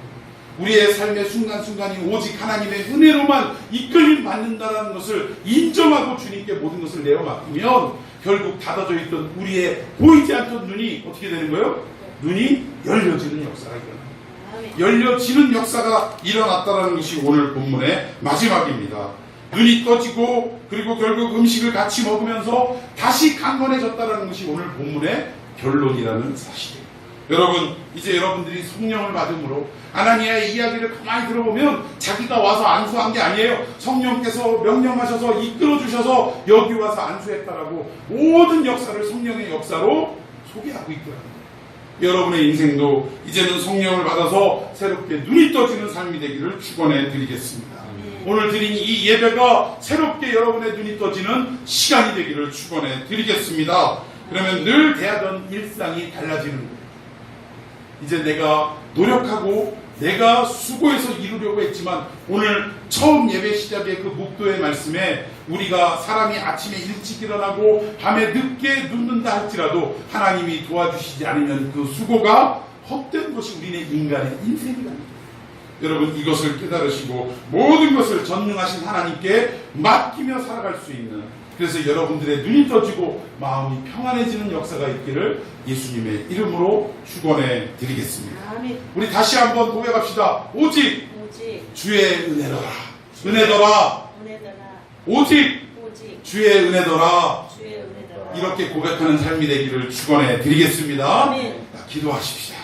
우리의 삶의 순간순간이 오직 하나님의 은혜로만 이끌림 받는다는 것을 인정하고 주님께 모든 것을 내어 맡기면 결국 닫아져 있던 우리의 보이지 않던 눈이 어떻게 되는 거예요? 눈이 열려지는 역사가 일어납니다. 열려지는 역사가 일어났다는 것이 오늘 본문의 마지막입니다. 눈이 떠지고 그리고 결국 음식을 같이 먹으면서 다시 강건해졌다는 것이 오늘 본문의 결론이라는 사실이에요. 여러분, 이제 여러분들이 성령을 받음으로 아나니아의 이야기를 가만히 들어보면 자기가 와서 안수한 게 아니에요. 성령께서 명령하셔서 이끌어주셔서 여기 와서 안수했다라고 모든 역사를 성령의 역사로 소개하고 있더라고요. 여러분의 인생도 이제는 성령을 받아서 새롭게 눈이 떠지는 삶이 되기를 축원해 드리겠습니다. 오늘 드린 이 예배가 새롭게 여러분의 눈이 떠지는 시간이 되기를 축원해 드리겠습니다. 그러면 늘 대하던 일상이 달라지는 거예요. 이제 내가 노력하고 내가 수고해서 이루려고 했지만 오늘 처음 예배 시작의 그 목도의 말씀에 우리가 사람이 아침에 일찍 일어나고 밤에 늦게 눕는다 할지라도 하나님이 도와주시지 않으면 그 수고가 헛된 것이 우리네 인간의 인생이랍니다. 여러분, 이것을 깨달으시고 모든 것을 전능하신 하나님께 맡기며 살아갈 수 있는, 그래서 여러분들의 눈이 떠지고 마음이 평안해지는 역사가 있기를 예수님의 이름으로 축원해 드리겠습니다. 아멘. 우리 다시 한번 고백합시다. 오직 주의 은혜더라. 은혜더라. 오직 주의 은혜더라. 이렇게 고백하는 삶이 되기를 축원해 드리겠습니다. 아멘. 기도하십시다.